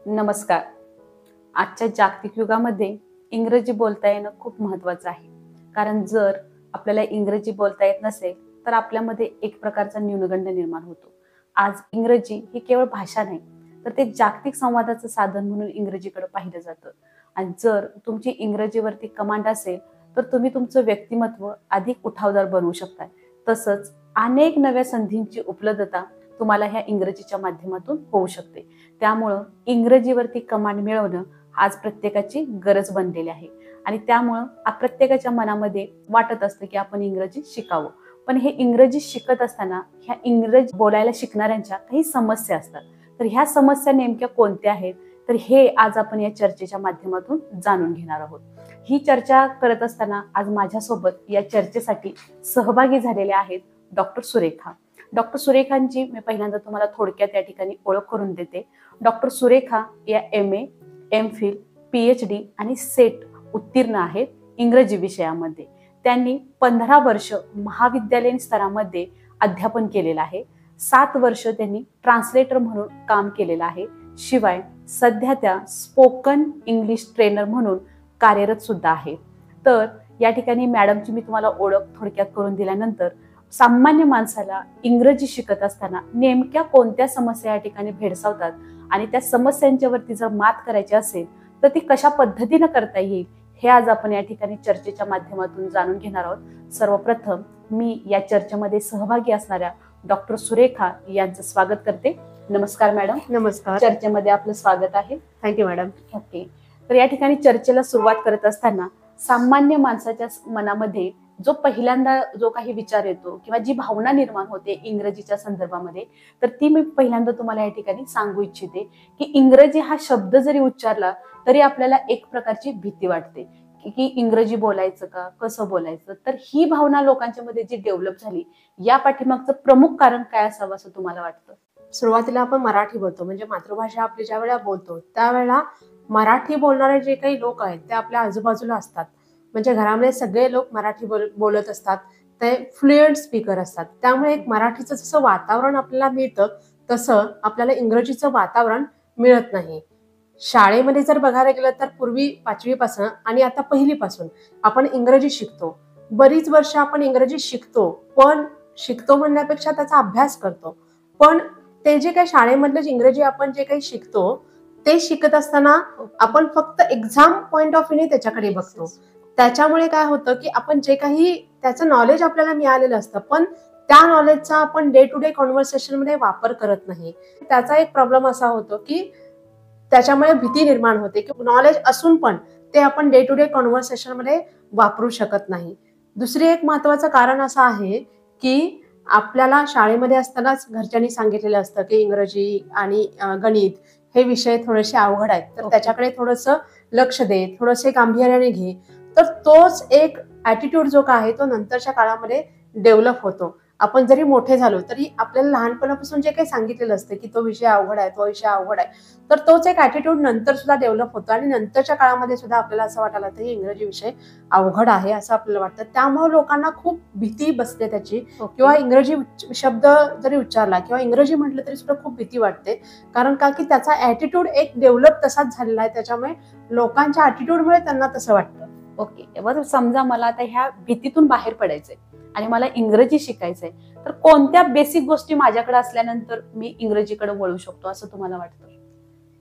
नमस्कार. आजच्या जागतिक युगामध्ये इंग्रजी बोलता येणं खूप महत्त्वाचं आहे. कारण जर आपल्याला इंग्रजी बोलता येत नसेल तर आपल्यामध्ये एक प्रकारचा न्यूनगंड निर्माण होतो. आज इंग्रजी ही केवळ भाषा नाही तर ते जागतिक संवादाचं साधन म्हणून इंग्रजीकडे पाहिलं जातं. आणि जर तुमची इंग्रजीवरती कमांड असेल तर तुम्ही तुमचं व्यक्तिमत्व अधिक उठावदार बनवू शकता. तसंच अनेक नव्या संधींची उपलब्धता तुम्हाला ह्या इंग्रजीच्या माध्यमातून होऊ शकते. त्यामुळं इंग्रजीवरती कमांड मिळवणं आज प्रत्येकाची गरज बनलेली आहे. आणि त्यामुळं प्रत्येकाच्या मनामध्ये वाटत असतं की आपण इंग्रजी शिकावं. पण हे इंग्रजी शिकत असताना ह्या इंग्रजी बोलायला शिकणाऱ्यांच्या काही समस्या असतात. तर ह्या समस्या नेमक्या कोणत्या आहेत तर हे आज आपण या चर्चेच्या माध्यमातून जाणून घेणार आहोत. ही चर्चा करत असताना आज माझ्यासोबत या चर्चेसाठी सहभागी झालेल्या आहेत डॉक्टर सुरेखा. डॉक्टर सुरेखांची मी पहिल्यांदा तुम्हाला थोडक्यात या ठिकाणी ओळख करून देते. डॉक्टर सुरेखा या MA, MPhil, PhD आणि सेट उत्तीर्ण आहेत इंग्रजी विषयामध्ये. त्यांनी 15 वर्ष महाविद्यालयीन स्तरामध्ये अध्यापन केलेलं आहे. 7 वर्ष त्यांनी ट्रान्सलेटर म्हणून काम केलेलं आहे. शिवाय सध्या त्या स्पोकन इंग्लिश ट्रेनर म्हणून कार्यरत सुद्धा आहेत. तर या ठिकाणी मॅडमची मी तुम्हाला ओळख थोडक्यात करून दिल्यानंतर सामान्य माणसाला इंग्रजी शिकत असताना नेमक्या कोणत्या समस्या या ठिकाणी भेडसावतात आणि त्या समस्यांच्यावरती जर मात करायची असेल तर ती कशा पद्धतीने करता येईल हे आज आपण या ठिकाणी चर्चेच्या माध्यमातून जाणून घेणार आहोत. सर्वप्रथम मी या चर्चेमध्ये सहभागी असणाऱ्या डॉक्टर सुरेखा यांचं स्वागत करते. नमस्कार मॅडम. नमस्कार. चर्चेमध्ये आपलं स्वागत आहे. Thank you madam. ओके. तर या ठिकाणी चर्चेला सुरुवात करत असताना सामान्य माणसाच्या मनामध्ये जो पहिल्यांदा जो काही विचार येतो किंवा जी भावना निर्माण होते इंग्रजीच्या संदर्भामध्ये तर ती मी पहिल्यांदा तुम्हाला या ठिकाणी सांगू इच्छिते की इंग्रजी हा शब्द जरी उच्चारला तरी आपल्याला एक प्रकारची भीती वाटते की इंग्रजी बोलायचं का, कसं बोलायचं. तर ही भावना लोकांच्या मध्ये जी डेव्हलप झाली या पाठीमागचं प्रमुख कारण काय असावं असं तुम्हाला वाटतं? सुरुवातीला आपण मराठी बोलतो म्हणजे मातृभाषा आपली ज्या वेळेला बोलतो त्यावेळेला मराठी बोलणारे जे काही लोक आहेत ते आपल्या आजूबाजूला असतात. म्हणजे घरामध्ये सगळे लोक मराठी बोलत असतात. ते फ्लुएंट स्पीकर असतात. त्यामुळे एक मराठीचं जसं वातावरण आपल्याला मिळतं तसं आपल्याला इंग्रजीचं वातावरण मिळत नाही. शाळेमध्ये जर बघायला गेलं तर पूर्वी 5वी पासून आणि आता 1ली पासून आपण इंग्रजी शिकतो. बरीच वर्ष आपण इंग्रजी शिकतो, पण शिकतो म्हणण्यापेक्षा त्याचा अभ्यास करतो. पण ते जे काही शाळेमधलं इंग्रजी आपण जे काही शिकतो ते शिकत असताना आपण फक्त एक्झाम पॉइंट ऑफ व्ह्यूने त्याच्याकडे बघतो. त्याच्यामुळे काय होतं की आपण जे काही त्याचं नॉलेज आपल्याला मिळालेलं असतं पण त्या नॉलेजचा आपण डे टू डे कॉन्व्हर्सेशन मध्ये वापर करत नाही. त्याचा एक प्रॉब्लेम असा होतो की त्याच्यामुळे भीती निर्माण होते की नॉलेज असून पण ते आपण डे टू डे कॉन्व्हर्सेशन मध्ये वापरू शकत नाही. दुसरी एक महत्वाचं कारण असं आहे की आपल्याला शाळेमध्ये असतानाच घरच्यांनी सांगितलेलं असतं की इंग्रजी आणि गणित हे विषय थोडेसे अवघड आहेत तर त्याच्याकडे थोडंसं लक्ष दे, थोडंसे गांभीर्याने घे. तर तोच एक ॲटिट्यूड जो काय आहे तो नंतरच्या काळामध्ये डेव्हलप होतो. आपण जरी मोठे झालो तरी आपल्याला लहानपणापासून जे काही सांगितलेलं असतं की तो विषय अवघड आहे, तो विषय अवघड आहे, तर तोच एक ॲटिट्यूड नंतर सुद्धा डेव्हलप होतो आणि नंतरच्या काळामध्ये सुद्धा आपल्याला असं वाटायला लागतं की इंग्रजी विषय अवघड आहे असं आपल्याला वाटतं. त्यामुळे लोकांना खूप भीती बसते त्याची. किंवा इंग्रजी शब्द जरी उच्चारला किंवा इंग्रजी म्हटलं तरी सुद्धा खूप भीती वाटते. कारण का की त्याचा ॲटिट्यूड एक डेव्हलप तसाच झालेला आहे. त्याच्यामुळे लोकांच्या ॲटिट्यूडमुळे त्यांना तसं वाटतं. ओके. बरं, समजा मला आता ह्या भीतीतून बाहेर पडायचंय आणि मला इंग्रजी शिकायचंय तर कोणत्या बेसिक गोष्टी माझ्याकडे असल्यानंतर मी इंग्रजीकडे वळू शकतो असं तुम्हाला वाटतं?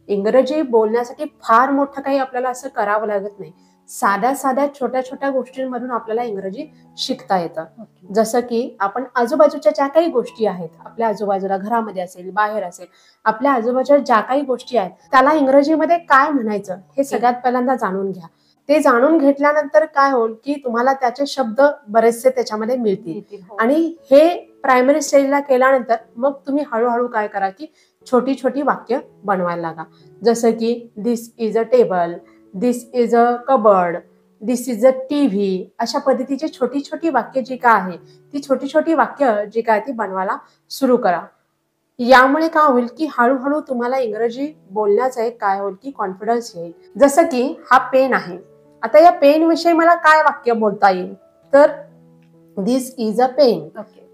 इंग्रजी बोलण्यासाठी फार मोठं काही आपल्याला असं करावं लागत नाही. साध्या साध्या छोट्या छोट्या गोष्टींमधून आपल्याला इंग्रजी शिकता येतं. जसं की आपण आजूबाजूच्या ज्या काही गोष्टी आहेत आपल्या आजूबाजूला घरामध्ये असेल, बाहेर असेल, आपल्या आजूबाजूच्या ज्या काही गोष्टी आहेत त्याला इंग्रजीमध्ये काय म्हणायचं हे सगळ्यात पहिल्यांदा जाणून घ्या. ते जाणून घेतल्यानंतर काय होईल की तुम्हाला त्याचे शब्द बरेचसे त्याच्यामध्ये मिळतील. आणि हे प्रायमरी स्टेजला केल्यानंतर मग तुम्ही हळूहळू काय करा की छोटी छोटी वाक्य बनवायला लागा. जसं की this is a table, this is a cupboard, this is a TV. अशा पद्धतीची छोटी छोटी वाक्य जी काय आहे ती छोटी छोटी वाक्य जी काय ती बनवायला सुरू करा. यामुळे काय होईल की हळूहळू तुम्हाला इंग्रजी बोलण्याचा एक काय होईल की कॉन्फिडन्स येईल. जसं की हा पेन आहे. आता या पेन विषयी मला काय वाक्य बोलता येईल तर this is a pen,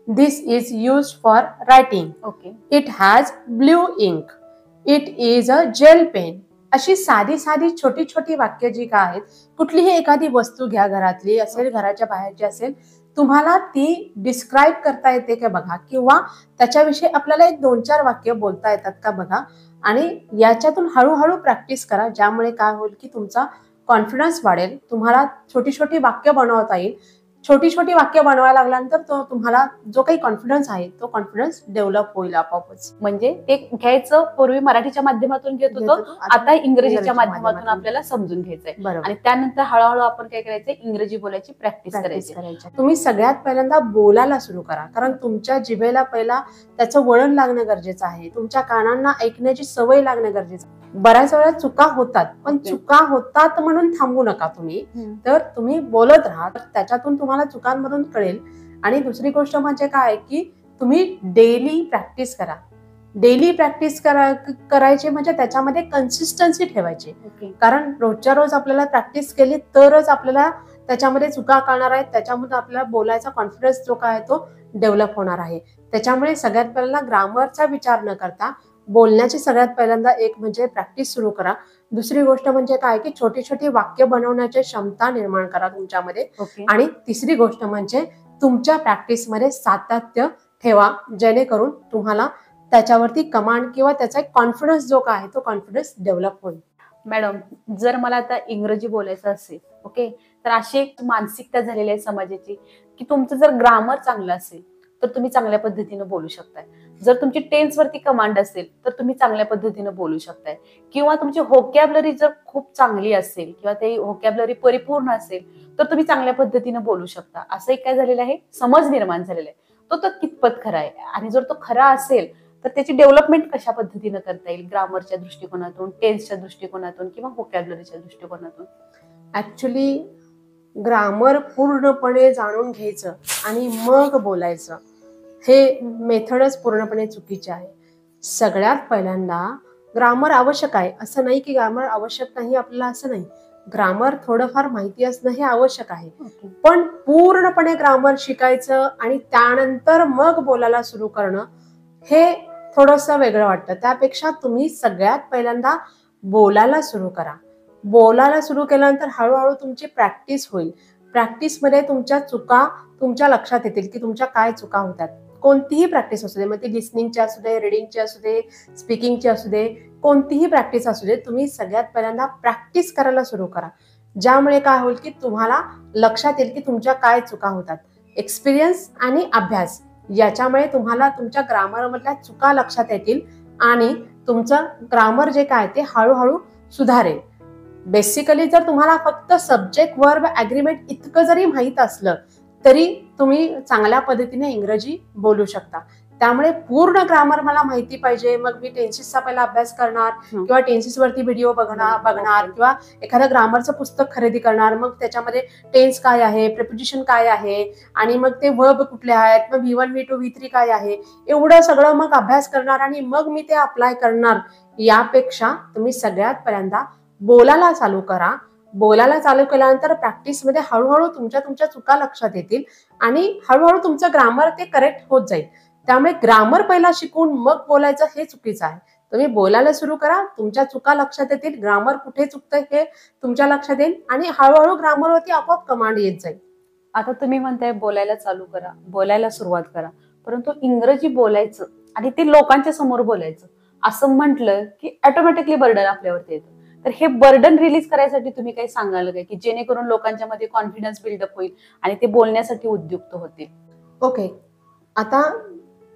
this is used for writing, it has blue ink, it is a gel pen. अशी साधी साधी छोटी छोटी वाक्य जी काय आहेत, कुठलीही एखादी वस्तू घ्या, घरातली असेल, घराच्या बाहेरची असेल, तुम्हाला ती डिस्क्राईब करता येते का बघा, किंवा त्याच्याविषयी आपल्याला एक 2-4 वाक्य बोलता येतात का बघा. आणि याच्यातून हळूहळू प्रॅक्टिस करा, ज्यामुळे काय होईल की तुमचा कॉन्फिडन्स वाढेल. तुम्हाला छोटी छोटी वाक्य बनवता येईल. छोटी छोटी वाक्य बनवायला लागल्यानंतर तो तुम्हाला जो काही कॉन्फिडन्स आहे तो कॉन्फिडन्स डेव्हलप होईल आपोआपच. म्हणजे ते घ्यायचं पूर्वी मराठीच्या माध्यमातून घेत होतो, आता इंग्रजीच्या माध्यमातून आपल्याला समजून घ्यायचंय. बरोबर. आणि त्यानंतर हळूहळू आपण काय करायचंय, इंग्रजी बोलायची प्रॅक्टिस करायची. तुम्ही सगळ्यात पहिल्यांदा बोलायला सुरू करा, कारण तुमच्या जिभेला पहिला त्याचं वळण लागणं गरजेचं आहे. तुमच्या कानांना ऐकण्याची सवय लागणं गरजेचं आहे. बऱ्याच वेळा चुका होतात, पण चुका होतात म्हणून थांबू नका तुम्ही. तर तुम्ही बोलत राहा, त्याच्यातून तुम्हाला चुकांमधून कळेल. आणि दुसरी गोष्ट म्हणजे काय की तुम्ही डेली प्रॅक्टिस करा. डेली प्रॅक्टिस करायची म्हणजे त्याच्यामध्ये कन्सिस्टन्सी ठेवायची. कारण रोजच्या रोज आपल्याला प्रॅक्टिस केली तरच आपल्याला त्याच्यामध्ये चुका कळणार आहेत, त्याच्यामध्ये आपल्याला बोलायचा कॉन्फिडन्स जो काय तो डेव्हलप होणार आहे. त्याच्यामुळे सगळ्यात पहिल्यांदा ग्रामरचा विचार न करता बोलण्याची सगळ्यात पहिल्यांदा एक म्हणजे प्रॅक्टिस सुरू करा. दुसरी गोष्ट म्हणजे काय की छोटी छोटी वाक्य बनवण्याची क्षमता निर्माण करा तुमच्यामध्ये. आणि तिसरी गोष्ट म्हणजे तुमच्या प्रॅक्टिसमध्ये सातत्य ठेवा, जेणेकरून तुम्हाला त्याच्यावरती कमांड किंवा त्याचा एक कॉन्फिडन्स जो काय आहे तो कॉन्फिडन्स डेव्हलप होईल. मॅडम, जर मला आता इंग्रजी बोलायचं असेल, ओके, तर अशी एक मानसिकता झालेली आहे समाजाची की तुमचं जर ग्रामर चांगलं असेल तर तुम्ही चांगल्या पद्धतीने बोलू शकताय. जर तुमची टेन्स वरती कमांड असेल तर तुम्ही चांगल्या पद्धतीने बोलू शकताय. किंवा तुमची व्होकॅब्युलरी जर खूप चांगली असेल किंवा ते व्होकॅब्युलरी परिपूर्ण असेल तर तुम्ही चांगल्या पद्धतीने बोलू शकता. असं एक काय झालेलं आहे, समज निर्माण झालेला आहे. तो कितपत खरा आहे, आणि जर तो खरा असेल तर त्याची डेव्हलपमेंट कशा पद्धतीने करता येईल, ग्रामरच्या दृष्टिकोनातून, टेन्सच्या दृष्टिकोनातून किंवा व्होकॅब्युलरीच्या दृष्टिकोनातून? ऍक्च्युली ग्रामर पूर्णपणे जाणून घ्यायचं आणि मग बोलायचं, हे मेथडच पूर्णपणे चुकीचे आहे. सगळ्यात पहिल्यांदा ग्रामर आवश्यक आहे, असं नाही की ग्रामर आवश्यक नाही आपल्याला, असं नाही. ग्रामर थोडंफार माहिती असणं हे आवश्यक आहे, पण पूर्णपणे ग्रामर शिकायचं आणि त्यानंतर मग बोलायला सुरू करणं हे थोडंसं वेगळं वाटतं. त्यापेक्षा तुम्ही सगळ्यात पहिल्यांदा बोलायला सुरू करा. बोलायला सुरू केल्यानंतर हळूहळू तुमची प्रॅक्टिस होईल. प्रॅक्टिसमध्ये तुमच्या चुका तुमच्या लक्षात येतील की तुमच्या काय चुका होतात. कोणतीही प्रॅक्टिस असू दे, मग ती लिसनिंगची असू दे, रिडिंगची असू दे, स्पीकिंगची असू दे, कोणतीही प्रॅक्टिस असू दे, तुम्ही सगळ्यात पहिल्यांदा प्रॅक्टिस करायला सुरू करा. ज्यामुळे काय होईल की तुम्हाला लक्षात येईल की तुमच्या काय चुका होतात. एक्सपिरियन्स आणि अभ्यास याच्यामुळे तुम्हाला तुमच्या ग्रामरमधल्या चुका लक्षात येतील आणि तुमचं ग्रामर जे काय ते हळूहळू सुधारेल. बेसिकली जर तुम्हाला फक्त सब्जेक्ट, वर्ब, ॲग्रीमेंट इतकं जरी माहीत असलं तरी तुम्ही चांगल्या पद्धतीने इंग्रजी बोलू शकता. त्यामुळे पूर्ण ग्रामर मला माहिती पाहिजे, मग मी टेन्सेसचा पहिला अभ्यास करणार किंवा टेन्सेसवरती व्हिडिओ बघणार किंवा एखादं ग्रामरचं पुस्तक खरेदी करणार. मग त्याच्यामध्ये टेन्स काय आहे, प्रिपोजिशन काय आहे, आणि मग ते वर्ब कुठले आहेत, मग V1, V2, V3 काय आहे, एवढं सगळं मग अभ्यास करणार आणि मग मी ते अप्लाय करणार. यापेक्षा तुम्ही सगळ्यात पहिल्यांदा बोलायला चालू करा. बोलायला चालू केल्यानंतर प्रॅक्टिसमध्ये हळूहळू तुमच्या चुका लक्षात येतील आणि हळूहळू तुमचं ग्रामर ते करेक्ट होत जाईल. त्यामुळे ग्रामर पहिला शिकून मग बोलायचं हे चुकीचं आहे. तुम्ही बोलायला सुरू करा, तुमच्या चुका लक्षात येतील, ग्रामर कुठे चुकतंय हे तुमच्या लक्षात येईल आणि हळूहळू ग्रामरवरती आपोआप कमांड येत जाईल. आता तुम्ही म्हणताय बोलायला चालू करा, बोलायला सुरुवात करा, परंतु इंग्रजी बोलायचं आणि ते लोकांच्या समोर बोलायचं असं म्हटलं की ऑटोमॅटिकली बर्डन आपल्यावरती येतं. तर हे बर्डन रिलीज करायसाठी तुम्ही काही सांगाल काय की जेणेकरून लोकांच्या मध्ये कॉन्फिडन्स बिल्डअप होईल आणि ते बोलण्यासाठी उद्युक्त होतील? ओके, आता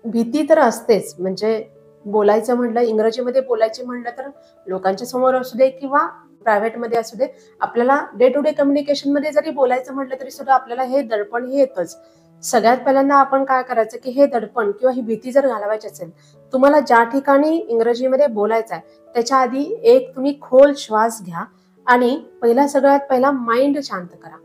भीती तर असतेच. म्हणजे बोलायचं म्हणलं, इंग्रजीमध्ये बोलायचे म्हणलं तर लोकांच्या समोर असू दे किंवा प्रायव्हेटमध्ये असू दे, आपल्याला डे टू डे कम्युनिकेशनमध्ये जरी बोलायचं म्हटलं तरी सुद्धा आपल्याला हे दडपण हे येतच. सगळ्यात पहिल्यांदा आपण काय करायचं की हे दडपण किंवा ही भीती जर घालवायची असेल, तुम्हाला ज्या ठिकाणी इंग्रजीमध्ये बोलायचं आहे त्याच्या आधी एक तुम्ही खोल श्वास घ्या आणि सगळ्यात पहिला माइंड शांत करा.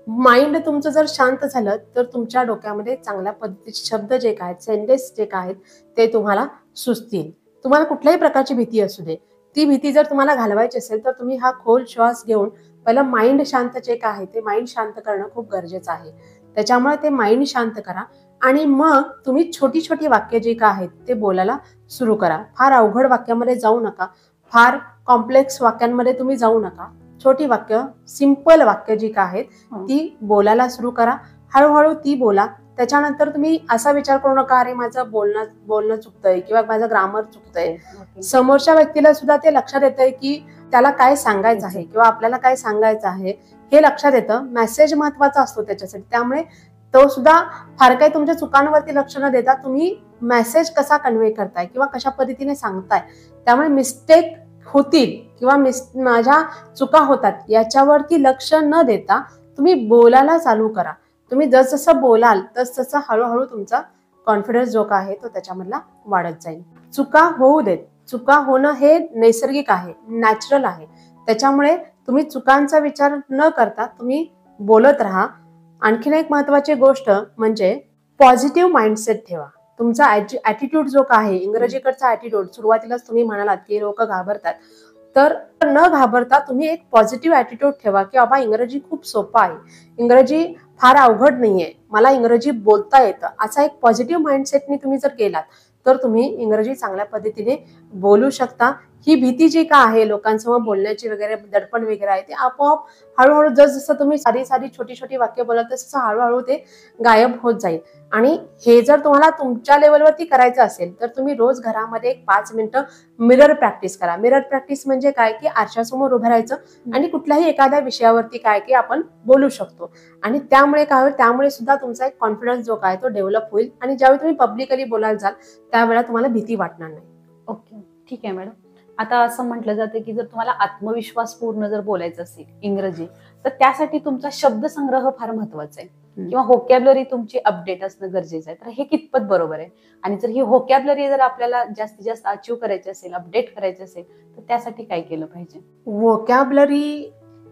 माइंड तुमचं जर शांत झालं तर तुमच्या डोक्यामध्ये चांगल्या पद्धतीचे शब्द जे काय आहेत, सेंटेन्स जे काय आहेत ते तुम्हाला सुचतील. तुम्हाला कुठल्याही प्रकारची भीती असू दे, ती भीती जर तुम्हाला घालवायची असेल तर तुम्ही हा खोल श्वास घेऊन पहिला माइंड शांत जे काय आहे ते माइंड शांत करणं खूप गरजेचं आहे. त्याच्यामुळे ते माइंड शांत करा. आणि मग तुम्ही छोटी छोटी वाक्य जी का आहेत ते बोलायला सुरू करा. फार अवघड वाक्यामध्ये जाऊ नका, फार कॉम्प्लेक्स वाक्यांमध्ये तुम्ही जाऊ नका. छोटी वाक्य, सिंपल वाक्य जी का आहेत ती बोलायला सुरू करा. हळूहळू ती बोला. त्याच्यानंतर तुम्ही असा विचार करू नका, अरे माझं बोलणं चुकतंय किंवा माझं ग्रामर चुकतंय. समोरच्या व्यक्तीला सुद्धा ते लक्षात येतंय की त्याला काय सांगायचं आहे किंवा आपल्याला काय सांगायचं आहे हे लक्षात येतं. मेसेज महत्वाचा असतो त्याच्यासाठी. त्यामुळे तो सुद्धा फार काही तुमच्या चुकांवरती लक्ष न देता तुम्ही मेसेज कसा कन्व्हे करताय किंवा कशा पद्धतीने सांगताय, त्यामुळे मिस्टेक होतील किंवा माझ्या चुका होतात याच्यावरती लक्ष न देता तुम्ही बोलायला चालू करा. तुम्ही जसजसं बोलाल तसतसं हळूहळू तुमचा कॉन्फिडन्स जो का आहे तो त्याच्यामधला वाढत जाईल. चुका होऊ देत. चुका होणं हे नैसर्गिक आहे, नॅचरल आहे. त्याच्यामुळे तुम्ही चुकांचा विचार न करता तुम्ही बोलत राहा. आणखीन एक महत्वाची गोष्ट म्हणजे पॉझिटिव्ह माइंडसेट ठेवा. तुमचा ऍटिट्यूड जो का आहे, इंग्रजीकडचा ऍटिट्यूड, सुरुवातीलाच तुम्ही म्हणालात की लोक घाबरतात, तर न घाबरता तुम्ही एक पॉझिटिव्ह ऍटिट्यूड ठेवा की बाबा इंग्रजी खूप सोपं आहे, इंग्रजी फार अवघड नाहीये, मला इंग्रजी बोलता येतं. असा एक पॉझिटिव्ह माइंडसेटने तुम्ही जर केलात तर तुम्ही इंग्रजी चांगल्या पद्धतीने बोलू शकता. ही भीती जी का आहे लोकांसमोर बोलण्याची वगैरे, दडपण वगैरे आहे, ते आपोआप हळूहळू जसं तुम्ही साधी छोटी छोटी वाक्य बोलत तसं हळूहळू ते गायब होत जाईल. आणि हे जर तुम्हाला तुमच्या लेवलवरती करायचं असेल तर तुम्ही रोज घरामध्ये 5 मिनिटं मिरर प्रॅक्टिस करा. मिरर प्रॅक्टिस म्हणजे काय की आरशासमोर उभं राहायचं आणि कुठल्याही एखाद्या विषयावरती काय की आपण बोलू शकतो. आणि त्यामुळे काय होईल, त्यामुळे सुद्धा तुमचा एक कॉन्फिडन्स जो काय तो डेव्हलप होईल. आणि ज्यावेळी तुम्ही पब्लिकली बोलायला जाल त्यावेळेला तुम्हाला भीती वाटणार नाही. ओके, ठीक आहे मॅडम. आता असं म्हटलं जातं की जर तुम्हाला आत्मविश्वास पूर्ण जर बोलायचं असेल इंग्रजी, तर त्यासाठी तुमचा शब्दसंग्रह फार महत्वाचा आहे किंवा व्होकॅब्युलरी तुमची अपडेट असणं गरजेचं आहे. तर हे कितपत बरोबर आहे? आणि जर ही व्होकॅब्युलरी जर आपल्याला जास्तीत जास्त अचीव करायची असेल, अपडेट करायची असेल, तर त्यासाठी काय केलं पाहिजे? व्होकॅब्युलरी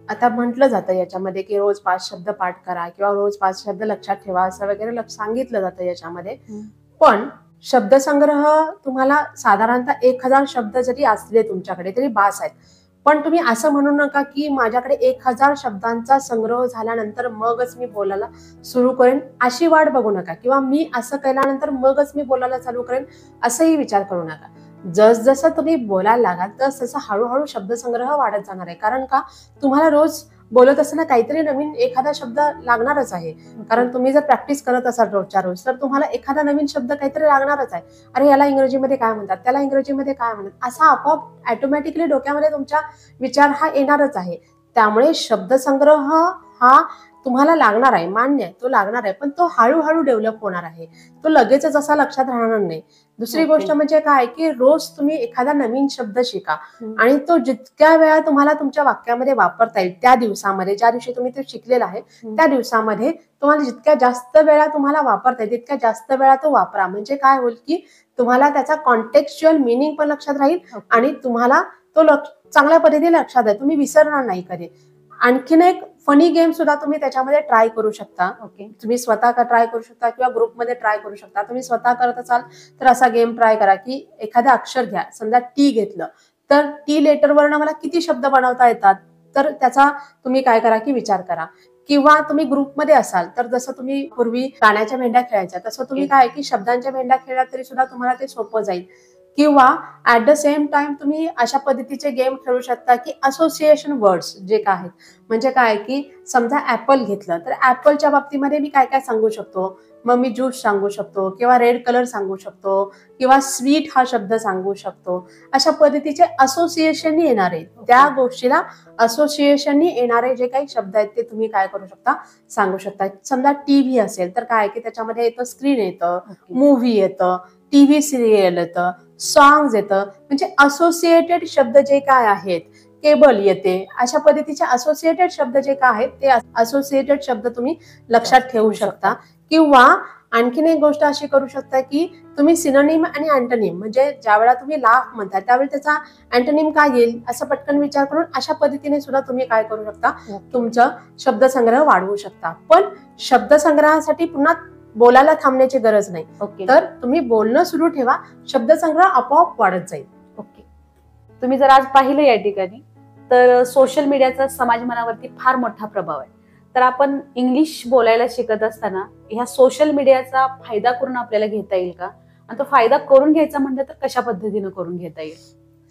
आता म्हटलं जातं याच्यामध्ये की रोज 5 शब्द पाठ करा किंवा रोज 5 शब्द लक्षात ठेवा असं वगैरे सांगितलं जातं याच्यामध्ये. पण शब्दसंग्रह तुम्हाला साधारणतः 1000 शब्द जरी असले तुमच्याकडे तरी बास आहेत. पण तुम्ही असं म्हणू नका की माझ्याकडे 1000 शब्दांचा संग्रह झाल्यानंतर मगच मी बोलायला सुरू करेन, अशी वाट बघू नका. किंवा मी असं केल्यानंतर मगच मी बोलायला चालू करेन असंही विचार करू नका. जसजसं तुम्ही बोलायला लागाल तसं हळूहळू शब्दसंग्रह वाढत जाणार आहे. कारण का, तुम्हाला रोज बोलत असताना काहीतरी नवीन एखादा शब्द लागणारच आहे. कारण तुम्ही जर प्रॅक्टिस करत असाल रोजच्या रोज तर तुम्हाला एखादा नवीन शब्द काहीतरी लागणारच आहे. अरे याला इंग्रजीमध्ये काय म्हणतात, त्याला इंग्रजीमध्ये काय म्हणतात, असा आपोआप ऑटोमॅटिकली डोक्यामध्ये तुमच्या विचार हा येणारच आहे. त्यामुळे शब्दसंग्रह हा तुम्हाला लागणार आहे, मान्य आहे, तो लागणार आहे. पण तो हळूहळू डेव्हलप होणार आहे, तो लगेचच असा लक्षात राहणार नाही. दुसरी गोष्ट म्हणजे काय की रोज तुम्ही एखादा नवीन शब्द शिका आणि तो जितक्या वेळा तुम्हाला तुमच्या वाक्यामध्ये वापरता येईल त्या दिवसामध्ये, ज्या दिवशी तुम्ही ते शिकलेला आहे त्या दिवसामध्ये तुम्हाला जितक्या जास्त वेळा तुम्हाला वापरता येईल तितक्या जास्त वेळा तो वापरा. म्हणजे काय होईल की तुम्हाला त्याचा कॉन्टेक्स्च्युअल मिनिंग पण लक्षात राहील आणि तुम्हाला तो चांगल्या पद्धतीने लक्षात आहे, तुम्ही विसरणार नाही कधी. आणखीन एक फनी गेम सुद्धा तुम्ही त्याच्यामध्ये ट्राय करू शकता. तुम्ही स्वतः ट्राय करू शकता किंवा ग्रुपमध्ये ट्राय करू शकता. तुम्ही स्वतः करत असाल तर असा गेम ट्राय करा की एखादा अक्षर घ्या, समजा टी घेतलं तर टी लेटरवरनं मला किती शब्द बनवता येतात, तर त्याचा तुम्ही काय करा की विचार करा. किंवा तुम्ही ग्रुपमध्ये असाल तर जसं तुम्ही पूर्वी गाण्याच्या भेंड्या खेळायच्या तसं तुम्ही काय की शब्दांच्या भेंड्या खेळला तरी सुद्धा तुम्हाला ते सोपं जाईल. किंवा ऍट द सेम टाइम तुम्ही अशा पद्धतीचे गेम खेळू शकता की असोसिएशन वर्ड्स जे काय आहेत, म्हणजे काय की समजा ऍपल घेतलं तर ऍपलच्या बाबतीमध्ये मी काय काय सांगू शकतो, मग मी ज्यूस सांगू शकतो किंवा रेड कलर सांगू शकतो किंवा स्वीट हा शब्द सांगू शकतो. अशा पद्धतीचे असोसिएशननी येणारे, त्या गोष्टीला असोसिएशननी येणारे जे काही शब्द आहेत ते तुम्ही काय करू शकता, सांगू शकता. समजा टीव्ही असेल तर काय की त्याच्यामध्ये येतं स्क्रीन येतं, मूव्ही येतं, टीव्ही सिरियल येतं, सॉंग्स येतं. म्हणजे असोसिएटेड शब्द जे काय आहेत, केबल येते, अशा पद्धतीचे असोसिएटेड शब्द जे काय आहेत ते असोसिएटेड शब्द तुम्ही लक्षात ठेवू शकता. किंवा आणखीन एक गोष्ट अशी करू शकता की तुम्ही सिनोनिम आणि अँटोनिम, म्हणजे ज्यावेळेला तुम्ही लाफ म्हणता त्यावेळी त्याचा अँटोनिम काय येईल असं पटकन विचार करून अशा पद्धतीने सुद्धा तुम्ही काय करू शकता, तुमचं शब्दसंग्रह वाढवू शकता. पण शब्दसंग्रहासाठी पुन्हा बोलायला थांबण्याची गरज नाही. तर तुम्ही बोलणं सुरू ठेवा, शब्दसंग्रह आपोआप वाढत जाईल. ओके. तुम्ही जर आज पाहिलं या ठिकाणी तर सोशल मीडियाचा समाज मनावरती फार मोठा प्रभाव आहे. तर आपण इंग्लिश बोलायला शिकत असताना ह्या सोशल मीडियाचा फायदा करून आपल्याला घेता येईल का, आणि तो फायदा करून घ्यायचा म्हणलं तर कशा पद्धतीने करून घेता येईल?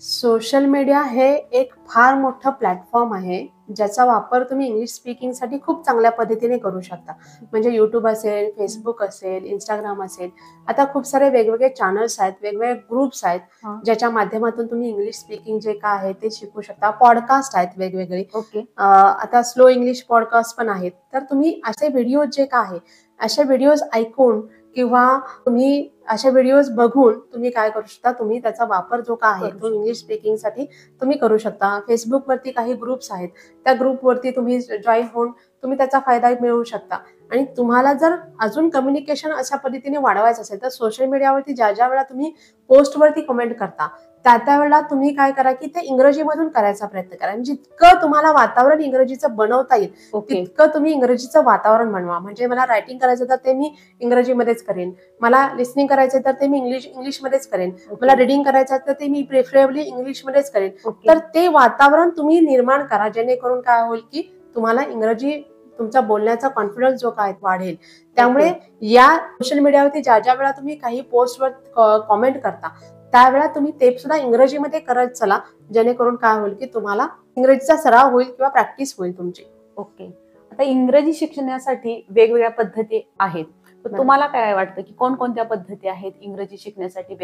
सोशल मीडिया हे एक फार मोठं प्लॅटफॉर्म आहे, ज्याचा वापर तुम्ही इंग्लिश स्पीकिंगसाठी खूप चांगल्या पद्धतीने करू शकता. म्हणजे यूट्यूब असेल, फेसबुक असेल, इंस्टाग्राम असेल, आता खूप सारे वेगवेगळे चॅनल्स आहेत, वेगवेगळे ग्रुप्स आहेत, ज्याच्या माध्यमातून तुम्ही इंग्लिश स्पीकिंग जे काय आहे ते शिकू शकता. पॉडकास्ट आहेत वेगवेगळे, ओके. आता स्लो इंग्लिश पॉडकास्ट पण आहेत. तर तुम्ही असे व्हिडिओ जे काय आहे, असे व्हिडिओज ऐकून किंवा तुम्ही अशा व्हिडिओज बघून तुम्ही काय करू शकता, तुम्ही त्याचा वापर जो काय आहे तो इंग्लिश स्पीकिंगसाठी तुम्ही करू शकता. फेसबुकवरती काही ग्रुप्स आहेत, त्या ग्रुपवरती तुम्ही जॉईन होऊन तुम्ही त्याचा फायदा मिळवू शकता. आणि तुम्हाला जर अजून कम्युनिकेशन अशा पद्धतीने वाढवायचं असेल तर सोशल मीडियावरती ज्या ज्या वेळा तुम्ही पोस्टवरती कमेंट करता त्या वेळेला तुम्ही काय करा की ते इंग्रजीमधून करायचा प्रयत्न करा. जितकं तुम्हाला वातावरण इंग्रजीचं बनवता येईल तितकं तुम्ही इंग्रजीचं वातावरण बनवा. म्हणजे मला रायटिंग करायचं तर ते मी इंग्रजीमध्येच करेन, मला लिसनिंग करायचं तर ते मी इंग्लिशमध्येच करेन, मला रिडिंग करायचं तर ते मी प्रेफरेबली इंग्लिशमध्येच करेन. तर ते वातावरण तुम्ही निर्माण करा, जेणेकरून काय होईल की तुम्हाला इंग्रजी तुमचा बोलण्याचा कॉन्फिडन्स जो काय वाढेल. त्यामुळे या सोशल मीडियावरती ज्या ज्या वेळा तुम्ही काही पोस्टवर कॉमेंट करता त्यावेळा तुम्ही ते सुद्धा इंग्रजीमध्ये करत चला, जेणेकरून काय होईल की तुम्हाला इंग्रजीचा सराव होईल किंवा प्रॅक्टिस होईल तुमची. ओके. आता इंग्रजी शिकण्यासाठी वेगवेगळ्या पद्धती आहेत, तर तुम्हाला काय वाटतं की कोणकोणत्या पद्धती आहेत इंग्रजी शिकण्यासाठी?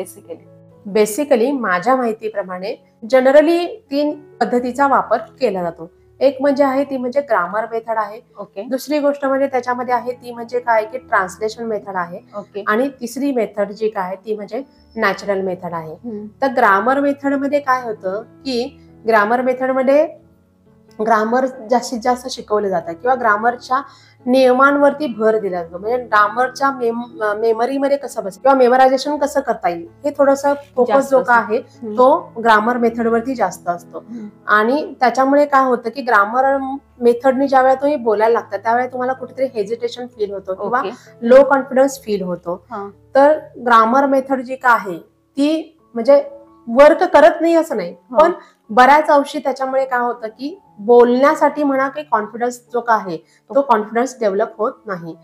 बेसिकली माझ्या माहितीप्रमाणे जनरली 3 पद्धतीचा वापर केला जातो. एक म्हणजे आहे ती म्हणजे ग्रामर मेथड आहे. ओके. दुसरी गोष्ट म्हणजे त्याच्यामध्ये आहे ती म्हणजे काय की ट्रान्सलेशन मेथड आहे. ओके. आणि तिसरी मेथड जी काय आहे ती म्हणजे नॅचरल मेथड आहे. तर ग्रामर मेथड मध्ये काय होतं की ग्रामर मेथडमध्ये ग्रामर जास्तीत जास्त शिकवलं जातं किंवा ग्रामरच्या नियमांवरती भर दिला जातो. म्हणजे ग्रामरच्या मेमरीमध्ये कसं बसेल किंवा मेमरायझेशन कसं करता येईल हे थोडंसं फोकस जो का आहे तो ग्रामर मेथडवरती जास्त असतो. आणि त्याच्यामुळे काय होतं की ग्रामर मेथडनी ज्या वेळेला तुम्ही बोलायला लागता त्यावेळेला तुम्हाला कुठेतरी हेजिटेशन फील होतो किंवा लो कॉन्फिडन्स फील होतो. तर ग्रामर मेथड जी का आहे ती म्हणजे वर्क करत नाही असं नाही, पण बऱ्याच अंशी त्याच्यामुळे काय होतं की बोलण्यासाठी म्हणा की कॉन्फिडन्स जो काय आहे तो कॉन्फिडन्स डेव्हलप होत नाही.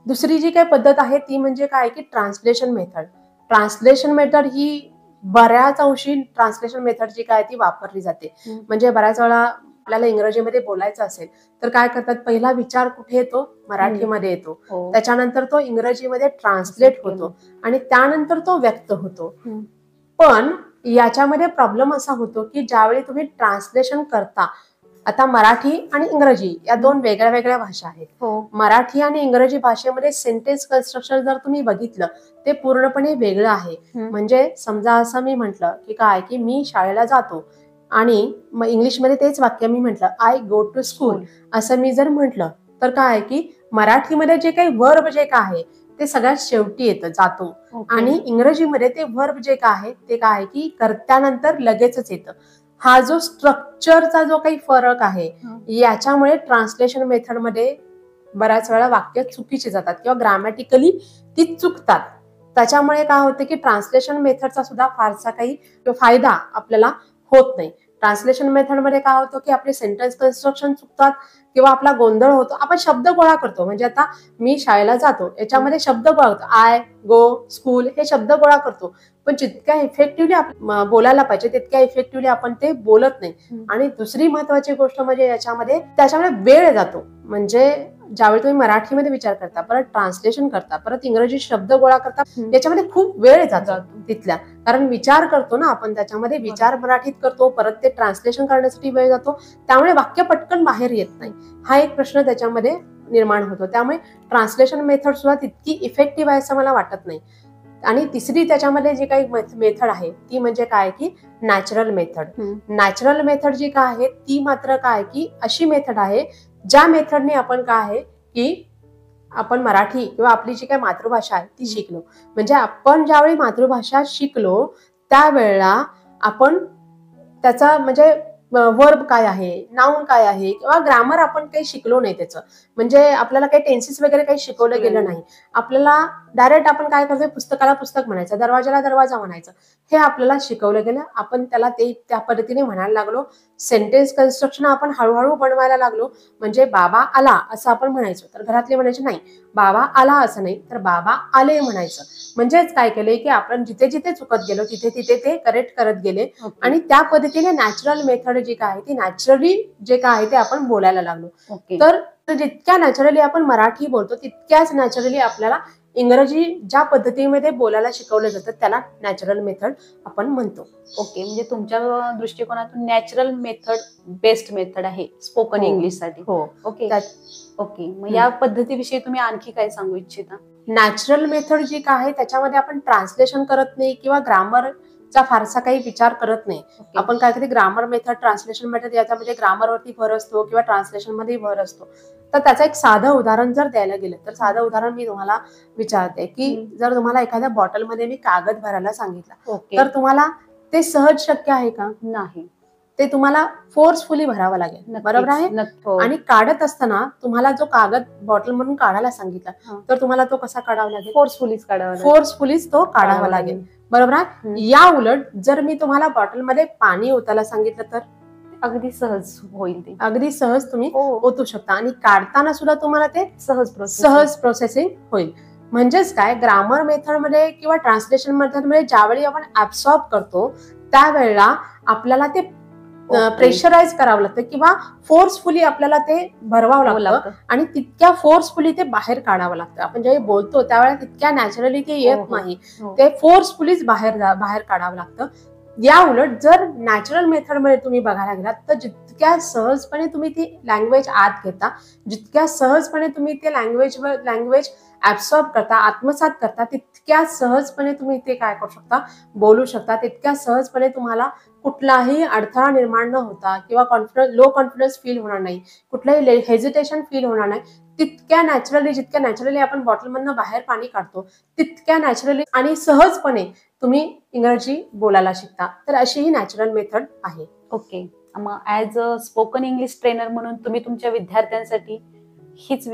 दुसरी जी काही पद्धत आहे ती म्हणजे काय की ट्रान्सलेशन मेथड. ट्रान्सलेशन मेथड ही बऱ्याच अंशी ट्रान्सलेशन मेथड जी काय ती वापरली जाते. म्हणजे बऱ्याच वेळा आपल्याला इंग्रजीमध्ये बोलायचं असेल तर काय करतात, पहिला विचार कुठे येतो, मराठीमध्ये येतो, त्याच्यानंतर तो इंग्रजीमध्ये ट्रान्सलेट होतो आणि त्यानंतर तो व्यक्त होतो. पण याच्यामध्ये प्रॉब्लेम असा होतो की ज्यावेळी तुम्ही ट्रान्सलेशन करता, आता मराठी आणि इंग्रजी या 2 वेगळ्या वेगळ्या भाषा आहेत. मराठी आणि इंग्रजी भाषेमध्ये सेंटेन्स कन्स्ट्रक्शन जर तुम्ही बघितलं ते पूर्णपणे वेगळं आहे. म्हणजे समजा असं मी म्हटलं की काय की मी शाळेला जातो आणि मग इंग्लिशमध्ये तेच वाक्य मी म्हटलं आय गो टू स्कूल असं मी जर म्हटलं तर काय आहे की मराठीमध्ये जे काही वर्ब जे काय आहे ते सगळ्यात शेवटी येतं, जातो. आणि इंग्रजीमध्ये ते वर्ब जे काय आहे ते काय आहे की कर्त्यानंतर लगेचच येतं. हा जो स्ट्रक्चरचा जो काही फरक आहे याच्यामुळे ट्रान्सलेशन मेथडमध्ये बऱ्याच वेळा वाक्य चुकीची जातात किंवा ग्रामॅटिकली ती चुकतात. त्याच्यामुळे काय होतं की ट्रान्सलेशन मेथडचा सुद्धा फारसा काही फायदा आपल्याला होत नाही. ट्रान्सलेशन मेथडमध्ये काय होतं की आपले सेंटेन्स कन्स्ट्रक्शन चुकतात किंवा आपला गोंधळ होतो. आपण शब्द गोळा करतो, म्हणजे आता मी शाळेला जातो याच्यामध्ये शब्द गोळा होतो, आय गो स्कूल हे शब्द गोळा करतो, पण जितक्या इफेक्टिव्हली बोलायला पाहिजे तितक्या इफेक्टिव्हली आपण ते बोलत नाही. आणि दुसरी महत्वाची गोष्ट म्हणजे याच्यामध्ये त्याच्यामुळे वेळ जातो. म्हणजे ज्यावेळी तुम्ही मराठीमध्ये विचार करता, परत ट्रान्सलेशन करता, परत इंग्रजी शब्द गोळा करता, याच्यामध्ये खूप वेळ जातो तिथल्या, कारण विचार करतो ना आपण, त्याच्यामध्ये विचार मराठीत करतो, परत ते ट्रान्सलेशन करण्यासाठी वेळ जातो, त्यामुळे वाक्य पटकन बाहेर येत नाही. हा एक प्रश्न त्याच्यामध्ये निर्माण होतो. त्यामुळे ट्रान्सलेशन मेथड सुद्धा तितकी इफेक्टिव्ह आहे असं मला वाटत नाही. आणि तिसरी त्याच्यामध्ये जी काही मेथड आहे ती म्हणजे काय की नॅचरल मेथड. नॅचरल मेथड जी काय आहे ती मात्र काय की अशी मेथड आहे ज्या मेथडने आपण काय आहे की आपण मराठी किंवा आपली जी काही मातृभाषा आहे ती शिकलो. म्हणजे आपण ज्यावेळी मातृभाषा शिकलो त्यावेळेला आपण त्याचा म्हणजे वर्ब काय आहे, नाउन काय आहे किंवा ग्रामर आपण काही शिकलो नाही त्याचं. म्हणजे आपल्याला काही टेन्सेस वगैरे काही शिकवलं गेलं नाही. आपल्याला डायरेक्ट आपण काय करतोय, पुस्तकाला पुस्तक म्हणायचं, दरवाजाला दरवाजा म्हणायचं, हे आपल्याला शिकवलं गेलं. आपण त्याला ते त्या पद्धतीने म्हणायला लागलो. सेंटेन्स कन्स्ट्रक्शन आपण हळूहळू बनवायला लागलो. म्हणजे बाबा आला असं आपण म्हणायचो, तर घरातले म्हणायचे नाही बाबा आला असं नाही, तर बाबा आले म्हणायचं. म्हणजेच काय केलंय की आपण जिथे जिथे चुकत गेलो तिथे तिथे ते करेक्ट करत गेले. आणि त्या पद्धतीने नॅचरल मेथड जी काय आहे ती नॅचरली जे काय आहे ते आपण बोलायला लागलो. तर जितक्या नॅचरली आपण मराठी बोलतो तितक्याच नॅचरली आपल्याला इंग्रजी ज्या पद्धतीमध्ये बोलायला शिकवलं जातं त्याला नॅचरल मेथड आपण म्हणतो. ओके, म्हणजे तुमच्या दृष्टिकोनातून नॅचरल मेथड बेस्ट मेथड आहे स्पोकन इंग्लिश साठी. हो. ओके ओके, मग या पद्धतीविषयी तुम्ही आणखी काय सांगू इच्छिता? नॅचरल मेथड जी काय आहे त्याच्यामध्ये आपण ट्रान्सलेशन करत नाही किंवा ग्रामरचा फारसा काही विचार करत नाही. आपण काहीतरी ग्रामर मेथड, ट्रान्सलेशन मेथड याच्यामध्ये ग्रामरवरती भर असतो किंवा ट्रान्सलेशन मध्ये भर असतो. तर त्याचं एक साधं उदाहरण जर द्यायला गेलं तर साधं उदाहरण मी तुम्हाला विचारते की जर तुम्हाला एखाद्या बॉटलमध्ये मी कागद भरायला सांगितलं तर तुम्हाला ते सहज शक्य आहे का? नाही, ते तुम्हाला फोर्सफुली भरावं लागेल, बरोबर आहे. आणि काढत असताना तुम्हाला जो कागद बॉटल म्हणून काढायला सांगितला तर तुम्हाला तो कसा काढावा लागेल? फोर्सफुलीच तो काढावा लागेल, बरोबर आहे. या उलट जर मी तुम्हाला बॉटलमध्ये पाणी ओतायला सांगितलं तर अगदी सहज होईल, ते अगदी सहज तुम्ही ओतू शकता आणि काढताना सुद्धा तुम्हाला ते सहज प्रोसेसिंग होईल. म्हणजेच काय, ग्रामर मेथडमध्ये किंवा ट्रान्सलेशन मेथडमध्ये ज्यावेळी आपण ऍब्सॉर्ब करतो त्यावेळेला आपल्याला ते प्रेशराईज करावं लागतं किंवा फोर्सफुली आपल्याला ते भरवावं लागतं आणि तितक्या फोर्सफुली ते बाहेर काढावं लागतं. आपण जेव्हा बोलतो त्यावेळेला तितक्या नॅचरली ते येत नाही, ते फोर्सफुलीच बाहेर काढावं लागतं. या उलट जर नॅचरल मेथडमध्ये तुम्ही बघायला गेलात तर जितक्या सहजपणे तुम्ही ती लँग्वेज आत घेता, जितक्या सहजपणे तुम्ही ते लँग्वेज ऍब्सॉर्ब करता, आत्मसात करता, तितक्या सहजपणे तुम्ही ते काय करू शकता, बोलू शकता. तितक्या सहजपणे तुम्हाला कुठलाही अडथळा निर्माण न होता किंवा लो कॉन्फिडन्स फील होणार नाही, कुठलाही हेजिटेशन फील होणार नाही. जितक्या नॅचरली आपण बॉटलमधनं बाहेर पाणी काढतो तितक्या नॅचरली आणि सहजपणे तुम्ही इंग्रजी बोलायला शिकता. तर अशी ही नॅचरल मेथड आहे. ओके, मग as a spoken English trainer म्हणून तुम्ही तुमच्या विद्यार्थ्यांसाठी हीच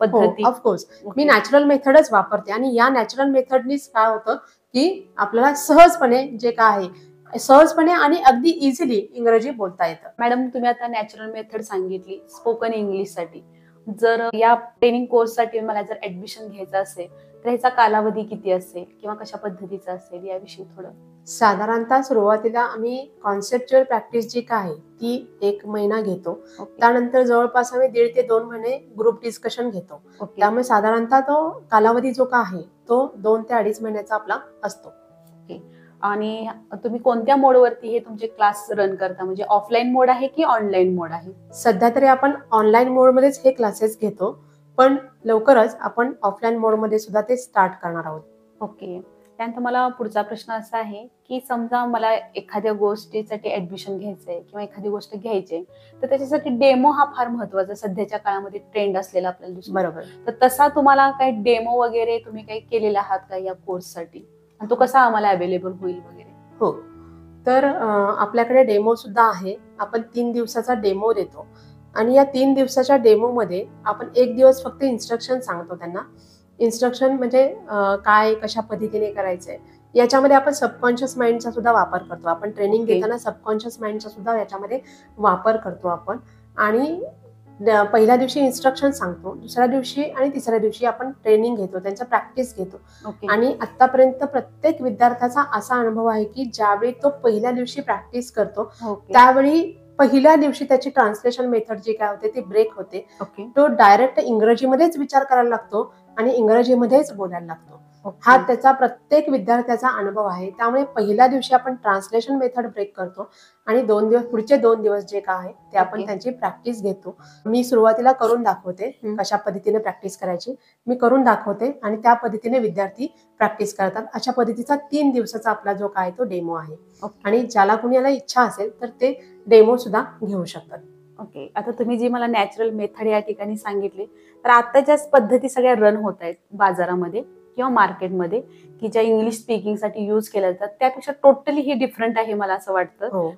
पद्धती? ऑफकोर्स मी नॅचरल मेथडच वापरते आणि या नॅचरल मेथडनीच काय होतं की आपल्याला सहजपणे जे काय आहे सहजपणे आणि अगदी इझिली इंग्रजी बोलता येतं. मॅडम, तुम्ही आता नॅचरल मेथड सांगितली स्पोकन इंग्लिश साठी. जर या ट्रेनिंग कोर्ससाठी मला जर ऍडमिशन घ्यायचं असेल तर ह्याचा कालावधी किती असेल किंवा कशा पद्धतीचा असेल याविषयी थोडं? साधारणतः सुरुवातीला आम्ही कॉन्सेप्च्युअल प्रॅक्टिस जी काय आहे ती 1 महिना घेतो. त्यानंतर जवळपास आम्ही 1.5 ते 2 महिने ग्रुप डिस्कशन घेतो. त्यामुळे साधारणतः तो कालावधी जो का आहे तो 2 ते 2.5 महिन्याचा आपला असतो. आणि तुम्ही कोणत्या मोडवरती हे तुमचे क्लास रन करता? म्हणजे ऑफलाईन मोड आहे की ऑनलाईन मोड आहे? सध्या तरी आपण ऑनलाईन मोडमध्येच हे क्लासेस घेतो, पण लवकरच आपण ऑफलाईन मोडमध्ये सुद्धा ते स्टार्ट करणार आहोत. ओके, त्यानंतर मला पुढचा प्रश्न असा आहे की समजा मला एखाद्या गोष्टीसाठी ऍडमिशन घ्यायचंय किंवा एखादी गोष्ट घ्यायची तर त्याच्यासाठी डेमो हा फार महत्वाचा सध्याच्या काळामध्ये ट्रेंड असलेला आपल्याला दिसतो, बरोबर. तर तसा तुम्हाला काही डेमो वगैरे तुम्ही काही केलेला आहात का या कोर्ससाठी, आणि तो कसा आम्हाला अवेलेबल होईल वगैरे? हो, तर आपल्याकडे डेमो सुद्धा आहे. आपण 3 दिवसाचा डेमो देतो आणि या 3 दिवसाच्या डेमोमध्ये आपण 1 दिवस फक्त इन्स्ट्रक्शन सांगतो त्यांना. इन्स्ट्रक्शन म्हणजे काय कशा पद्धतीने करायचंय याच्यामध्ये आपण सबकॉन्शियस माइंडचा सुद्धा वापर करतो. आपण ट्रेनिंग देताना सबकॉन्शियस माइंडचा सुद्धा याच्यामध्ये वापर करतो आपण. आणि पहिल्या दिवशी इन्स्ट्रक्शन सांगतो, दुसऱ्या दिवशी आणि तिसऱ्या दिवशी आपण ट्रेनिंग घेतो, त्यांचा प्रॅक्टिस घेतो. आणि आतापर्यंत प्रत्येक विद्यार्थ्याचा असा अनुभव आहे की ज्यावेळी तो पहिल्या दिवशी प्रॅक्टिस करतो त्यावेळी पहिल्या दिवशी त्याची ट्रान्सलेशन मेथड जी काय होते ती ब्रेक होते. तो डायरेक्ट इंग्रजीमध्येच विचार करायला लागतो आणि इंग्रजीमध्येच बोलायला लागतो. हा त्याचा प्रत्येक विद्यार्थ्याचा अनुभव आहे. त्यामुळे पहिल्या दिवशी आपण ट्रान्सलेशन मेथड ब्रेक करतो आणि पुढचे 2 दिवस जे काय आहे ते आपण त्यांची प्रॅक्टिस घेतो. मी सुरुवातीला करून दाखवते कशा पद्धतीने प्रॅक्टिस करायची, मी करून दाखवते आणि त्या पद्धतीने विद्यार्थी प्रॅक्टिस करतात. अशा पद्धतीचा 3 दिवसाचा आपला जो काय तो डेमो आहे. आणि ज्याला कुणाला इच्छा असेल तर ते डेमो सुद्धा घेऊ शकतात. ओके, आता तुम्ही जी मला नॅचरल मेथड या ठिकाणी सांगितली तर आता ज्या पद्धती सगळ्या रन होत आहेत बाजारामध्ये किंवा मार्केटमध्ये की ज्या इंग्लिश स्पीकिंग साठी युज केल्या जातात त्यापेक्षा टोटली ही डिफरंट आहे मला असं वाटतं.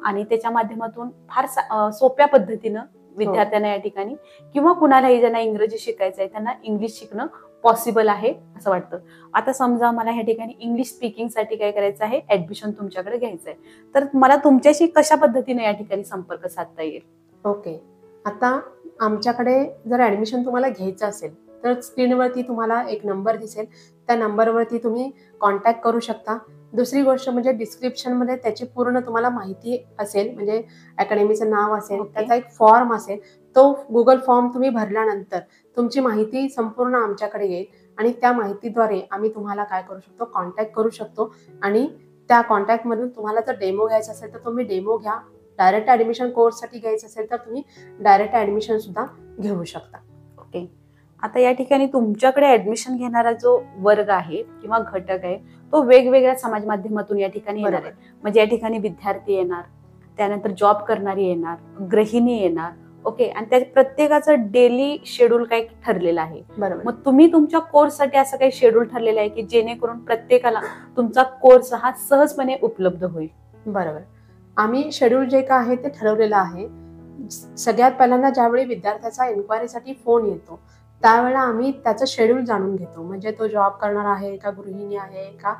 आणि त्याच्या माध्यमातून फार सोप्या पद्धतीनं विद्यार्थ्यांना या ठिकाणी किंवा कुणालाही ज्यांना इंग्रजी शिकायचं आहे त्यांना इंग्लिश शिकणं पॉसिबल आहे असं वाटतं. आता समजा मला ह्या ठिकाणी इंग्लिश स्पीकिंगसाठी काय करायचं आहे, ऍडमिशन तुमच्याकडे घ्यायचं आहे, तर मला तुमच्याशी कशा पद्धतीने या ठिकाणी संपर्क साधता येईल? ओके. आता आमच्याकडे जर ऍडमिशन तुम्हाला घ्यायचं असेल तर स्क्रीनवरती तुम्हाला एक नंबर दिसेल, त्या नंबरवरती तुम्ही कॉन्टॅक्ट करू शकता. दुसरी गोष्ट म्हणजे डिस्क्रिप्शनमध्ये त्याची पूर्ण तुम्हाला माहिती असेल, म्हणजे अकॅडमीचं नाव असेल, ओके. त्याचा एक फॉर्म असेल, तो गुगल फॉर्म तुम्ही भरल्यानंतर तुमची माहिती संपूर्ण आमच्याकडे येईल आणि त्या माहितीद्वारे आम्ही तुम्हाला काय करू शकतो, कॉन्टॅक्ट करू शकतो आणि त्या कॉन्टॅक्टमधून तुम्हाला जर डेमो घ्यायचा असेल तर तुम्ही डेमो घ्या. डायरेक्ट ऍडमिशन कोर्ससाठी घ्यायचं असेल तर तुम्ही डायरेक्ट ऍडमिशन सुद्धा घेऊ शकता. ओके. आता या ठिकाणी तुमच्याकडे ऍडमिशन घेणारा जो वर्ग आहे किंवा घटक आहे तो वेगवेगळ्या समाज माध्यमातून या ठिकाणी येणार आहे. म्हणजे या ठिकाणी विद्यार्थी येणार, त्यानंतर जॉब करणारी येणार, गृहिणी येणार. ओके. आणि त्या प्रत्येकाचं डेली शेड्यूल काय ठरलेलं आहे. बरोबर. मग तुम्ही तुमच्या कोर्ससाठी असं काही शेड्यूल ठरलेलं आहे की जेणेकरून प्रत्येकाला तुमचा कोर्स हा सहजपणे उपलब्ध होईल? बरोबर. आम्ही शेड्यूल जे काय आहे ते ठरवलेलं आहे. सगळ्यात पहिल्यांदा ज्यावेळी विद्यार्थ्याचा एन्क्वायरीसाठी फोन येतो त्यावेळेला आम्ही त्याचं शेड्यूल जाणून घेतो. म्हणजे तो जॉब करणार आहे का, गृहिणी आहे का,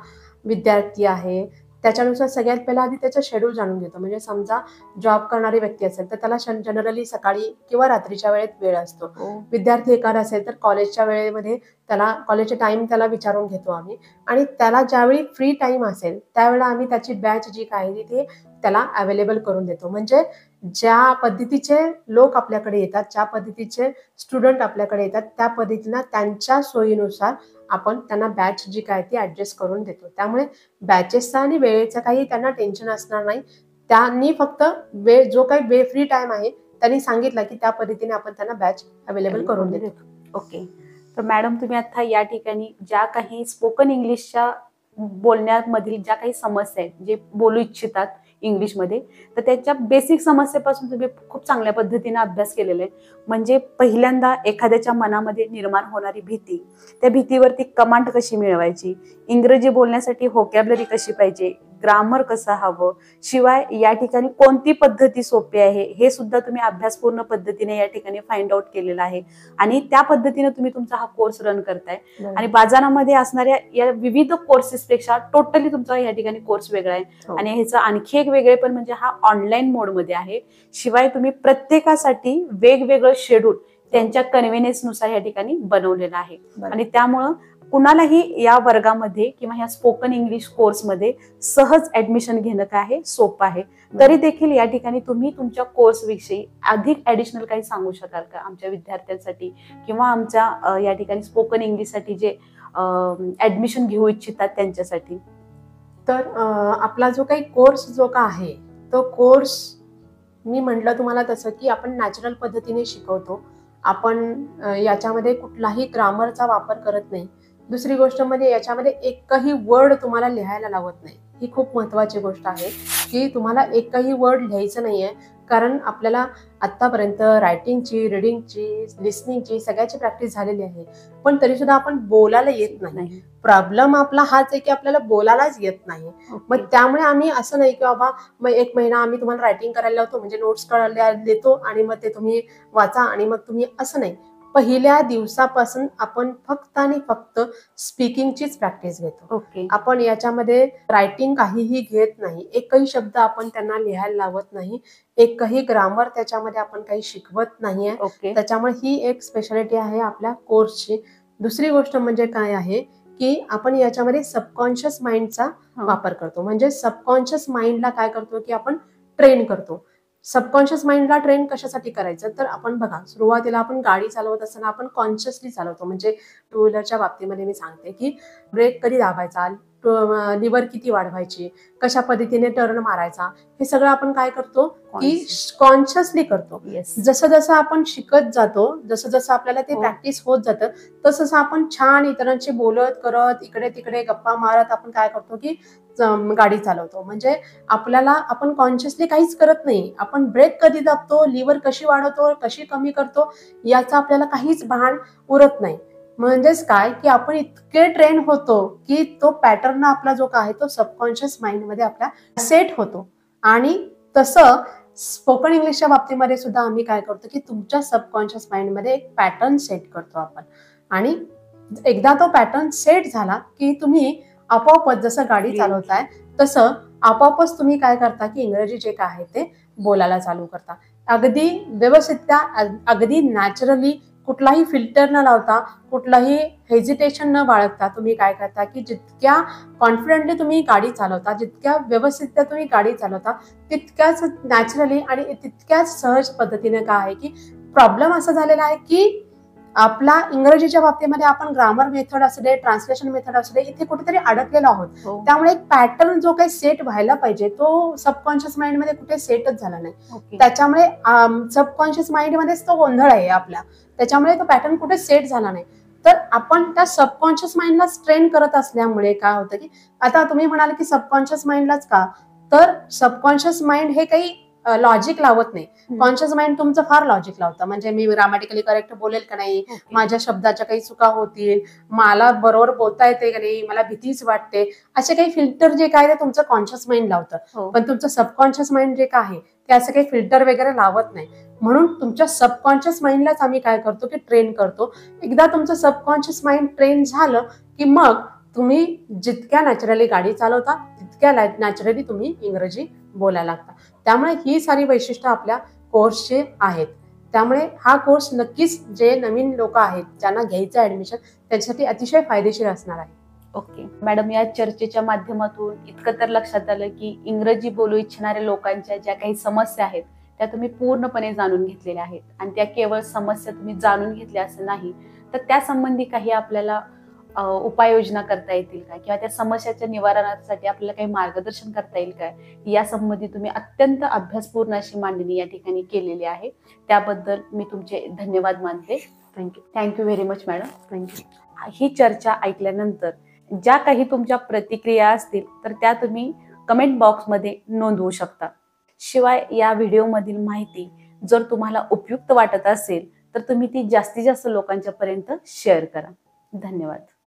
विद्यार्थी आहे, त्याच्यानुसार सगळ्यात पहिला आधी त्याचं शेड्यूल जाणून घेतो. म्हणजे समजा जॉब करणारी व्यक्ती असेल तर त्याला जनरली सकाळी किंवा रात्रीच्या वेळेत वेळ असतो. विद्यार्थी एखादा असेल तर कॉलेजच्या वेळेमध्ये त्याला कॉलेजचे टाइम त्याला विचारून घेतो आम्ही आणि त्याला ज्यावेळी फ्री टाइम असेल त्यावेळेला आम्ही त्याची बॅच जी काही ती त्याला अवेलेबल करून देतो. म्हणजे ज्या पद्धतीचे लोक आपल्याकडे येतात, ज्या पद्धतीचे स्टुडंट आपल्याकडे येतात त्या पद्धतीनं त्यांच्या सोयीनुसार आपण त्यांना बॅच जी काय ती ऍडजस्ट करून देतो. त्यामुळे बॅचेसचा आणि वेळेचं काही त्यांना टेन्शन असणार नाही. त्यांनी फक्त वेळ जो काही फ्री टाइम आहे त्यांनी सांगितलं की त्या पद्धतीने आपण त्यांना बॅच अवेलेबल करून देतो. ओके. तर मॅडम तुम्ही आता या ठिकाणी ज्या काही स्पोकन इंग्लिशच्या बोलण्यामधील ज्या काही समस्या आहेत, जे बोलू इच्छितात इंग्लिशमध्ये, तर त्याच्या बेसिक समस्येपासून तुम्ही खूप चांगल्या पद्धतीने अभ्यास केलेला आहे. म्हणजे पहिल्यांदा एखाद्याच्या मनामध्ये निर्माण होणारी भीती, त्या भीतीवरती कमांड कशी मिळवायची, इंग्रजी बोलण्यासाठी व्होकॅब्युलरी कशी पाहिजे, ग्रामर कसं हवं, शिवाय या ठिकाणी कोणती पद्धती सोपी आहे हे सुद्धा तुम्ही अभ्यासपूर्ण पद्धतीने या ठिकाणी फाइंड आउट केलेला आहे आणि त्या पद्धतीने तुम्ही तुमचा हा कोर्स रन करताय. आणि बाजारामध्ये असणाऱ्या या विविध कोर्सेसपेक्षा टोटली तुमचा या ठिकाणी कोर्स वेगळा आहे. आणि ह्याचं आणखी एक वेगळे पण म्हणजे हा ऑनलाईन मोडमध्ये आहे. शिवाय तुम्ही प्रत्येकासाठी वेगवेगळं शेड्यूल त्यांच्या कन्व्हिनियन्सनुसार या ठिकाणी बनवलेलं आहे. आणि त्यामुळं कुणालाही या वर्गामध्ये किंवा ह्या स्पोकन इंग्लिश कोर्समध्ये सहज ऍडमिशन घेणं काय आहे, सोपं आहे. तरी देखील या ठिकाणी तुम्ही तुमच्या कोर्स विषयी अधिक ऍडिशनल काही सांगू शकाल का आमच्या विद्यार्थ्यांसाठी किंवा आमच्या या ठिकाणी स्पोकन इंग्लिशसाठी जे ऍडमिशन घेऊ इच्छितात त्यांच्यासाठी? तर आपला जो काही कोर्स जो का आहे तो कोर्स मी म्हटलं तुम्हाला तसं की आपण नॅचरल पद्धतीने शिकवतो. आपण याच्यामध्ये कुठलाही ग्रामरचा वापर करत नाही. दुसरी गोष्ट म्हणजे याच्यामध्ये एकही वर्ड तुम्हाला लिहायला लावत नाही. ही खूप महत्वाची गोष्ट आहे की तुम्हाला एकही वर्ड लिहायचं नाहीये. कारण आपल्याला आतापर्यंत रायटिंगची, रिडिंगची, लिसनिंगची सगळ्याची प्रॅक्टिस झालेली आहे, पण तरी सुद्धा आपण बोलायला येत नाही. प्रॉब्लेम आपला हाच आहे की आपल्याला बोलायलाच येत नाही. मग त्यामुळे आम्ही असं नाही की बाबा मग 1 महिना आम्ही तुम्हाला रायटिंग करायला लावतो, म्हणजे नोट्स करायला देतो आणि मग ते तुम्ही वाचा आणि मग तुम्ही, असं नाही. पहिल्या दिवसापासून आपण फक्त आणि फक्त स्पीकिंगचीच प्रॅक्टिस घेतो. आपण याच्यामध्ये रायटिंग काहीही घेत नाही. एकही शब्द आपण त्यांना लिहायला लावत नाही. एकही ग्रामर त्याच्यामध्ये आपण काही शिकवत नाहीये. त्याच्यामुळे ही एक स्पेशालिटी आहे आपल्या कोर्सची. दुसरी गोष्ट म्हणजे काय आहे की आपण याच्यामध्ये सबकॉन्शियस माइंडचा वापर करतो. म्हणजे सबकॉन्शियस माइंडला काय करतो की आपण ट्रेन करतो. सबकॉन्शियस माइंडला ट्रेन कशासाठी करायचं, तर आपण बघा सुरुवातीला आपण गाडी चालवत असताना आपण कॉन्शियसली चालवतो. म्हणजे टू व्हीलरच्या बाबतीमध्ये मी सांगते की ब्रेक कधी दाबायचा, लिव्हर किती वाढवायची, कशा पद्धतीने टर्न मारायचा, हे सगळं आपण काय करतो की कॉन्शियसली करतो. जसं जसं आपण शिकत जातो, जसं जसं आपल्याला ते प्रॅक्टिस होत जातं, तसं आपण छान इतरांशी बोलत करत इकडे तिकडे गप्पा मारत आपण काय करतो की गाडी चालवतो. म्हणजे आपल्याला आपण कॉन्शियसली काहीच करत नाही. आपण ब्रेक कधी दाबतो, लिव्हर कशी वाढवतो, कशी कमी करतो, याचा आपल्याला काहीच भान उरत नाही. म्हणजेच काय की आपण इतके ट्रेन होतो की तो पॅटर्न आपला जो काय आहे तो सबकॉन्शियस माइंड मध्ये आपल्या सेट होतो. आणि तसं स्पोकन इंग्लिशच्या बाबतीमध्ये सुद्धा आम्ही काय करतो की तुमच्या सबकॉन्शियस माइंड मध्ये एक पॅटर्न सेट करतो आपण. आणि एकदा तो पॅटर्न सेट झाला की तुम्ही आपोआपच जसं गाडी चालवताय तसं आपोआपच तुम्ही काय करता की इंग्रजी जे काय आहे ते बोलायला चालू करता. अगदी व्यवस्थितत्या, अगदी नॅचरली, कुठलाही फिल्टर न लावता, कुठलाही हेजिटेशन न बाळगता तुम्ही काय करता की जितक्या कॉन्फिडेंटली तुम्ही गाडी चालवता, जितक्या व्यवस्थितत्या तुम्ही गाडी चालवता, तितक्याच नॅचरली आणि तितक्याच सहज पद्धतीने काय आहे की प्रॉब्लेम असा झालेला आहे की आपला इंग्रजीच्या बाबतीमध्ये आपण ग्रामर मेथड असू दे, ट्रान्सलेशन मेथड असू दे, इथे कुठेतरी अडकलेलो आहोत. त्यामुळे एक पॅटर्न जो काही सेट व्हायला पाहिजे तो सबकॉन्शियस माइंड मध्ये कुठे सेटच झाला नाही. त्याच्यामुळे सबकॉन्शियस माइंड मध्येच तो गोंधळ आहे आपल्या, त्याच्यामुळे तो पॅटर्न कुठे सेट झाला नाही. तर आपण त्या सबकॉन्शियस माइंडला ट्रेन करत असल्यामुळे काय होतं की आता तुम्ही म्हणाल की सबकॉन्शियस माइंडलाच का, तर सबकॉन्शियस माइंड हे काही लॉजिक लावत नाही. कॉन्शियस माइंड तुमचं फार लॉजिक लावतं, म्हणजे मी ग्रामॅटिकली करेक्ट बोलेल का नाही, माझ्या शब्दाच्या काही चुका होतील, मला बरोबर बोलता येते का नाही, मला भीतीच वाटते, असे काही फिल्टर जे काय ते तुमचं कॉन्शियस माइंड लावतं. पण तुमचं सबकॉन्शियस माइंड जे काय आहे ते असं काही फिल्टर वगैरे लावत नाही. म्हणून तुमच्या सबकॉन्शियस माइंडलाच आम्ही काय करतो की ट्रेन करतो. एकदा तुमचं सबकॉन्शियस माइंड ट्रेन झालं की मग तुम्ही जितक्या नॅचरली गाडी चालवता तितक्या नॅचरली तुम्ही इंग्रजी बोलायला लागता. त्यामुळे ही सारी वैशिष्ट्य आपल्या कोर्सचे आहेत. त्यामुळे हा कोर्स नक्कीच जे नवीन लोक आहेत ज्यांना घ्यायचं ऍडमिशन त्यांच्यासाठी अतिशय फायदेशीर असणार आहे. ओके मॅडम, या चर्चेच्या माध्यमातून इतकं तर लक्षात आलं की इंग्रजी बोलू इच्छिणाऱ्या लोकांच्या ज्या काही समस्या आहेत त्या तुम्ही पूर्णपणे जाणून घेतलेल्या आहेत. आणि त्या केवळ समस्या तुम्ही जाणून घेतल्या असं नाही, तर त्या संबंधी काही आपल्याला उपाययोजना करता येतील का, किंवा त्या समस्याच्या निवारणासाठी आपल्याला काही मार्गदर्शन करता येईल का, या संबंधी तुम्ही अत्यंत अभ्यासपूर्ण अशी मांडणी या ठिकाणी केलेली आहे. त्याबद्दल मी तुमचे धन्यवाद मानते. Thank you very much madam. Thank you. ही चर्चा ऐकल्यानंतर ज्या काही तुमच्या प्रतिक्रिया असतील तर त्या तुम्ही कमेंट बॉक्समध्ये नोंदवू शकता. शिवाय या व्हिडिओमधील माहिती जर तुम्हाला उपयुक्त वाटत असेल तर तुम्ही ती जास्तीत जास्त लोकांच्या पर्यंत शेअर करा. धन्यवाद.